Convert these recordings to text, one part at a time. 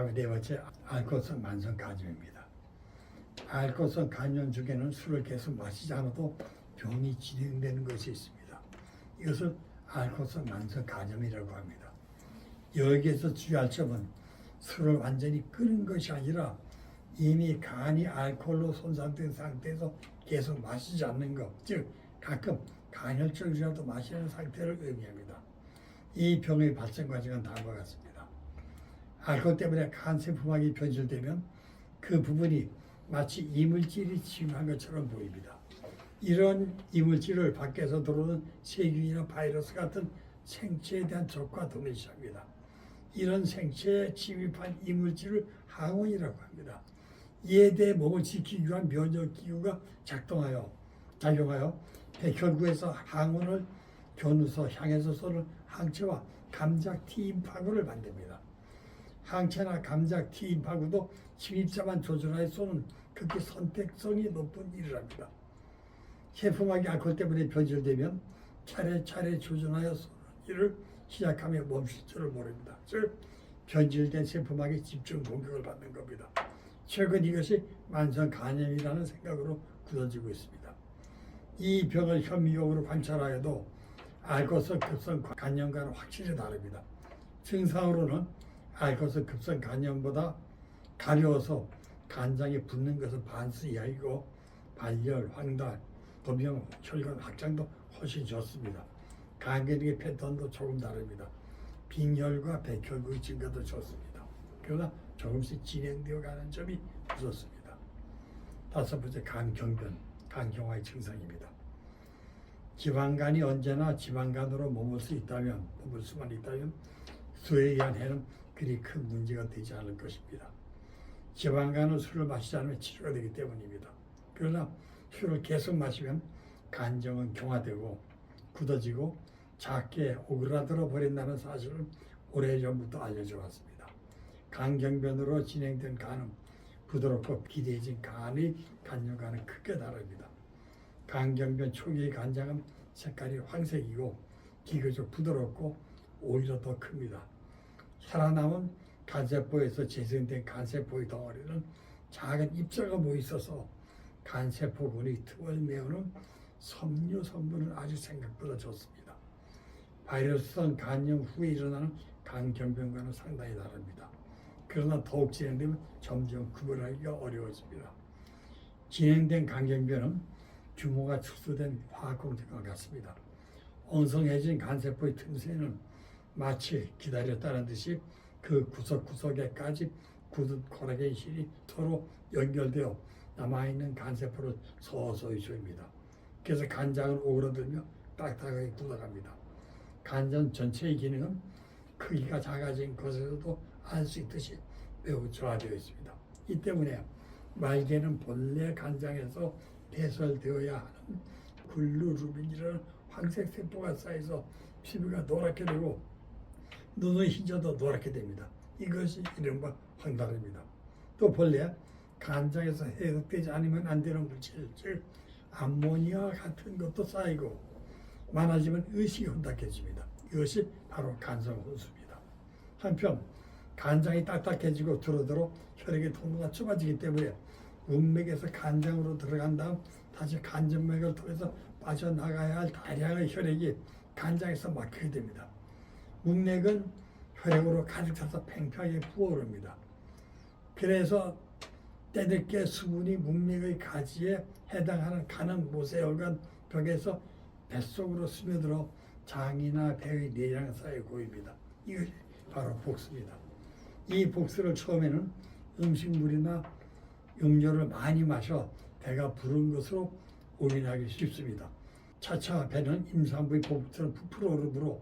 다음에 네 번째, 알코올성 만성 간염입니다. 알코올성 간염 중에는 술을 계속 마시지 않아도 병이 진행되는 것이 있습니다. 이것을 알코올성 만성 간염이라고 합니다. 여기에서 주의할 점은 술을 완전히 끊은 것이 아니라 이미 간이 알코올로 손상된 상태에서 계속 마시지 않는 것, 즉 가끔 간헐적이라도 마시는 상태를 의미합니다. 이 병의 발생 과정은 다음과 같습니다. 알코올 때문에 간세포막이 변질되면 그 부분이 마치 이물질이 침입한 것처럼 보입니다. 이런 이물질을 밖에서 들어오는 세균이나 바이러스 같은 생체에 대한 적과 동일시합니다. 이런 생체에 침입한 이물질을 항원이라고 합니다. 이에 대해 몸을 지키기 위한 면역기구가 작용하여 백혈구에서 항원을 겨누서 향해서 쏘는 항체와 감작 T임파구를 만듭니다. 항체나 감작 T임파구도 침입자만 조절하여 쏘는 극히 선택성이 높은 일을 합니다. 세포막이 알코올 때문에 변질되면 차례차례 조절하여 쏘는 일을 시작하며 멈출 줄을 모릅니다. 즉 변질된 세포막이 집중 공격을 받는 겁니다. 최근 이것이 만성 간염이라는 생각으로 굳어지고 있습니다. 이 병을 현미경으로 관찰하여도 알코올성 급성 간염과는 확실히 다릅니다. 증상으로는 알코올성 급성 간염보다 가려워서 간장에 붓는 것은 반수 이하이고 발열, 황달, 도명, 혈관 확장도 훨씬 좋습니다. 간 기능의 패턴도 조금 다릅니다. 빈혈과 백혈구의 증가도 좋습니다. 그러나 조금씩 진행되어 가는 점이 무섭습니다. 다섯 번째, 간경변, 간경화의 증상입니다. 지방간이 언제나 지방간으로 머물 수만 있다면 수에 의한 해는 그리 큰 문제가 되지 않을 것입니다. 지방간은 술을 마시지 않으면 치료가 되기 때문입니다. 그러나 술을 계속 마시면 간정은 경화되고 굳어지고 작게 오그라들어 버린다는 사실은 오래전부터 알려져 왔습니다. 간경변으로 진행된 간은 부드럽고 비대해진 간의 간염과는 크게 다릅니다. 간경변 초기의 간장은 색깔이 황색이고 비교적 부드럽고 오히려 더 큽니다. 살아남은 간세포에서 재생된 간세포의 덩어리는 작은 입자가 모여 있어서 간세포군의 틈을 메우는 섬유 성분은 아주 생각보다 좋습니다. 바이러스성 간염 후에 일어나는 간경변과는 상당히 다릅니다. 그러나 더욱 진행되면 점점 구별하기가 어려워집니다. 진행된 간경변은 규모가 축소된 화학공정과 같습니다. 엉성해진 간세포의 틈새는 마치 기다렸다는 듯이 그 구석구석에까지 굳은 콜라겐 실이 서로 연결되어 남아있는 간세포를 서서히 조입니다. 그래서 간장은 오그라들며 딱딱하게 굳어갑니다. 간장 전체의 기능은 크기가 작아진 것에서도 알 수 있듯이 매우 저하되어 있습니다. 이 때문에 말개는 본래 간장에서 배설되어야 하는 글루루빈이라는 황색 세포가 쌓여서 피부가 노랗게 되고 눈의 흰자도 노랗게 됩니다. 이것이 이른바 황달입니다. 또 본래 간장에서 해독되지 않으면 안 되는 물질, 즉 암모니아 같은 것도 쌓이고 많아지면 의식이 혼탁해집니다. 이것이 바로 간성 혼수입니다. 한편 간장이 딱딱해지고 두루두루 혈액의 통로가 좁아지기 때문에 문맥에서 간장으로 들어간 다음 다시 간전맥을 통해서 빠져나가야 할 다량의 혈액이 간장에서 막히게 됩니다. 문맥은 혈액으로 가득 차서 팽팽하게 부어오릅니다. 그래서 때늦게 수분이 문맥의 가지에 해당하는 간은 모세혈관 벽에서 뱃속으로 스며들어 장이나 배의 내장 사이에 고입니다. 이것이 바로 복수입니다. 이 복수를 처음에는 음식물이나 음료를 많이 마셔 배가 부른 것으로 오인하기 쉽습니다. 차차 배는 임산부의 복부처럼 부풀어 오르므로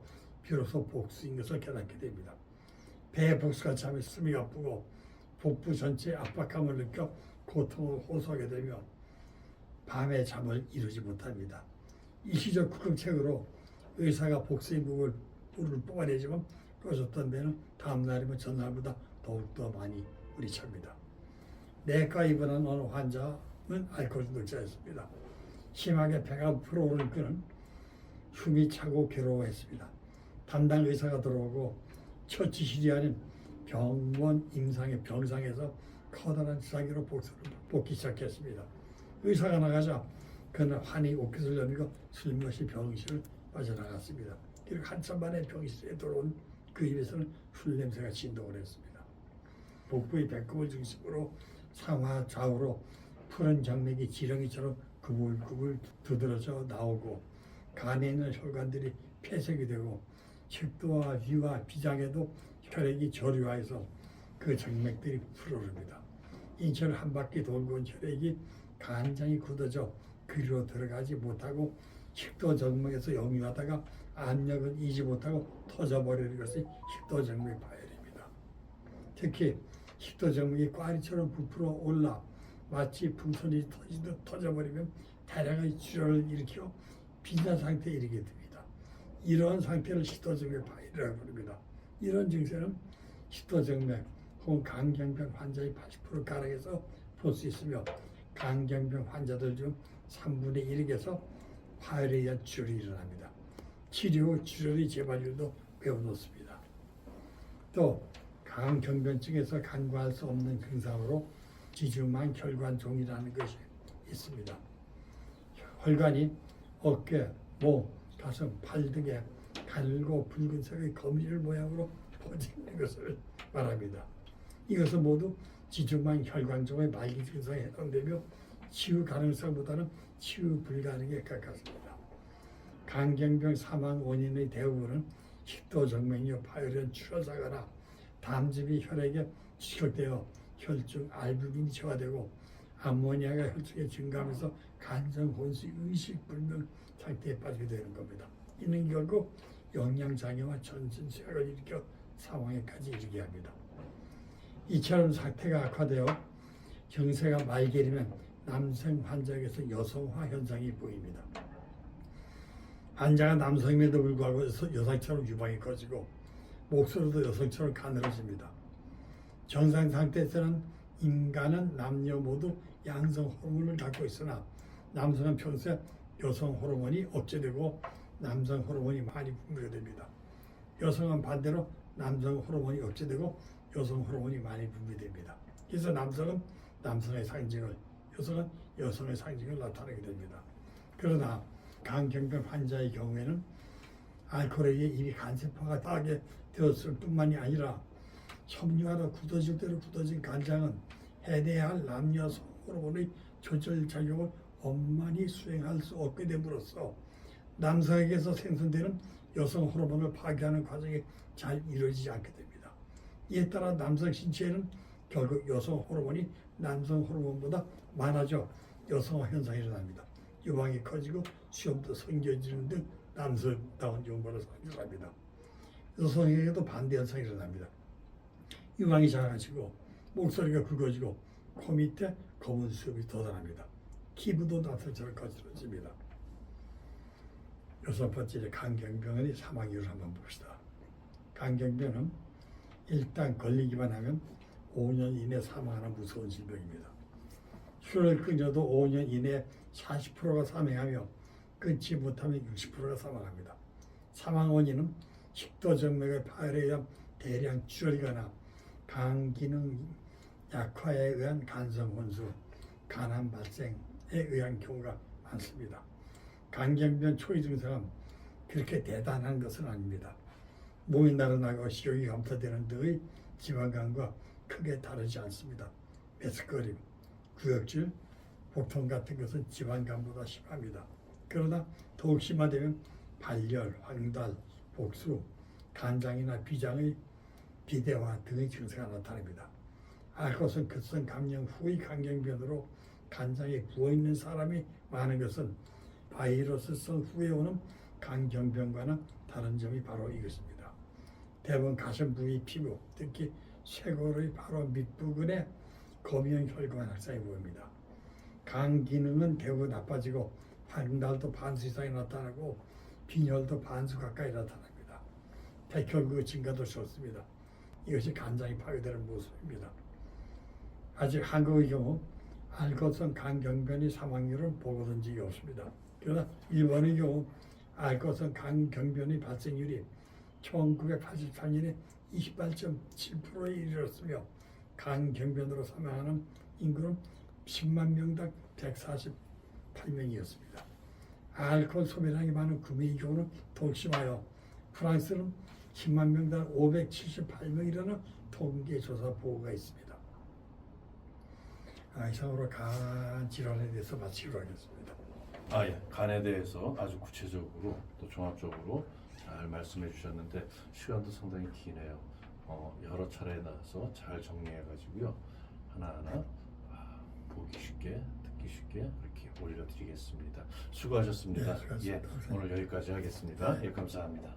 비로소 복수인 것을 깨닫게 됩니다. 배의 복수가 참에 숨이 아프고 복부 전체에 압박감을 느껴 고통을 호소하게 되며 밤에 잠을 이루지 못합니다. 일시적 구급책으로 의사가 복수의 물을 뽑아내지만 꺼졌던 배는 다음 날이면 전날보다 더욱더 많이 우리찹니다. 내과 입원한 어느 환자는 알코올 중독자였습니다. 심하게 배가 불어오른 그는 숨이 차고 괴로워했습니다. 담당 의사가 들어오고 첫 지시리 아닌 병원 임상의 병상에서 커다란 주사기로 복기 시작했습니다. 의사가 나가자 그는 환히 옷깃을 여미고 슬며시 병실을 빠져나갔습니다. 그리고 한참 만에 병실에 들어온 그 입에서는 술 냄새가 진동을 했습니다. 복부의 배꼽을 중심으로 상하 좌우로 푸른 정맥이 지렁이처럼 구불구불 두드러져 나오고 간에 있는 혈관들이 폐색이 되고 식도와 위와 비장에도 혈액이 저류하여서 그 정맥들이 풀어오릅니다. 인체를 한 바퀴 돌고 온 혈액이 간장이 굳어져 그리로 들어가지 못하고 식도 정맥에서 역류하다가 압력을 이지 못하고 터져버리는 것이 식도 정맥 파열입니다. 특히 식도 정맥이 꽈리처럼 부풀어 올라 마치 풍선이 터지듯 터져버리면 다량의 출혈을 일으켜 빈자 상태에 이르게 됩니다. 이러한 상태를 식도정맥 파열이라고 부릅니다. 이런 증세는 식도정맥 혹은 강경병 환자의 80%가량에서 볼 수 있으며 강경병 환자들 중 3분의 1에게서 파열에 의한 출혈이 일어납니다. 치료 후 출혈의 재발률도 매우 높습니다. 또 강경변증에서 간과할 수 없는 증상으로 지중만 혈관종이라는 것이 있습니다. 혈관이 어깨, 목, 가슴, 팔 등에 가늘고 붉은색의 거미줄 모양으로 퍼지는 것을 말합니다. 이것은 모두 지중만 혈관종의 말기 증상에 해당되며 치유 가능성보다는 치유 불가능에 가깝습니다. 강경병 사망 원인의 대부분은 식도정맥류 파열은 출혈사거나 담즙이 혈액에 축적되어 혈중 알부민이 저하되고 암모니아가 혈중에 증가하면서 간성 혼수 의식불명 상태에 빠지게 되는 겁니다. 이는 결국 영양장애와 전신쇠약을 일으켜 사망에까지 이르게 합니다. 이처럼 상태가 악화되어 증세가 말기이면 남성 환자에게서 여성화 현상이 보입니다. 환자가 남성임에도 불구하고 여성처럼 유방이 커지고 목소리도 여성처럼 가늘어집니다. 정상 상태에서는 인간은 남녀 모두 양성 호르몬을 갖고 있으나 남성은 평소에 여성 호르몬이 억제되고 남성 호르몬이 많이 분비가 됩니다. 여성은 반대로 남성 호르몬이 억제되고 여성 호르몬이 많이 분비됩니다. 그래서 남성은 남성의 상징을, 여성은 여성의 상징을 나타내게 됩니다. 그러나 강경병 환자의 경우에는 알코올에 의해 입이 간세포가 따게 되었을 뿐만이 아니라 섬유하다 굳어질 대로 굳어진 간장은 해내야 할 남녀 호르몬의 조절 작용을 원만히 수행할 수 없게 됨으로써 남성에게서 생성되는 여성 호르몬을 파괴하는 과정이 잘 이루어지지 않게 됩니다. 이에 따라 남성 신체에는 결국 여성 호르몬이 남성 호르몬보다 많아져 여성화 현상이 일어납니다. 유방이 커지고 수염도 성겨지는 등 남성다운 용모를 상실합니다. 여성에게도 반대 현상이 일어납니다. 유방이 작아지고 목소리가 굵어지고 코 밑에 검은 수염이 돋아납니다. 피부도 남성처럼 거칠어집니다. 여섯 번째, 강경병의 사망 이유를 한번 봅시다. 강경병은 일단 걸리기만 하면 5년 이내 사망하는 무서운 질병입니다. 혈을 끊어도 5년 이내에 40%가 사망하며 끊지 못하면 60%가 사망합니다. 사망 원인은 식도정맥의 파열에 의한 대량 출혈이거나 간기능 약화에 의한 간성 혼수, 간암 발생에 의한 경우가 많습니다. 강경병 초기 증상은 그렇게 대단한 것은 아닙니다. 몸이 나른하고 식욕이 감소되는 등의 지방간과 크게 다르지 않습니다. 메스꺼림, 구역질, 복통 같은 것은 지방간보다 심합니다. 그러나 더욱 심화되면 발열, 황달, 복수, 간장이나 비장의 비대화 등의 증세가 나타납니다. 알코올성 급성 감염 후의 강경변으로 간장에 부어있는 사람이 많은 것은 바이러스성 후에 오는 강경병과는 다른 점이 바로 이것입니다. 대부분 가슴 부위 피부, 특히 쇄골의 바로 밑부분에 검형 혈관 확산이 보입니다. 간 기능은 대부 나빠지고 황달도 반수 이상이 나타나고 빈혈도 반수 가까이 나타납니다. 백혈구 증가도 좋습니다. 이것이 간장이 파괴되는 모습입니다. 아직 한국의 경우 알코올성 간경변의 사망률은 보고된 적이 없습니다. 그러나 일본의 경우 알코올성 간경변의 발생률이 1983년에 28.7%에 이르렀으며 간경변으로 사망하는 인구는 10만 명당 148명이었습니다. 알코올 소비량이 많은 구미의 경우는 더욱 심하여 프랑스는 10만 명당 578명이라는 통계 조사 보고가 있습니다. 이상으로 간 질환에 대해서 마치도록 하겠습니다. 예. 간에 대해서 아주 구체적으로 또 종합적으로 잘 말씀해 주셨는데 시간도 상당히 기네요. 여러 차례에 나와서 잘 정리해 가지고요. 하나하나 보기 쉽게 듣기 쉽게 이렇게 올려드리겠습니다. 수고하셨습니다. 네, 수고하셨습니다. 오늘 여기까지 하겠습니다. 감사합니다.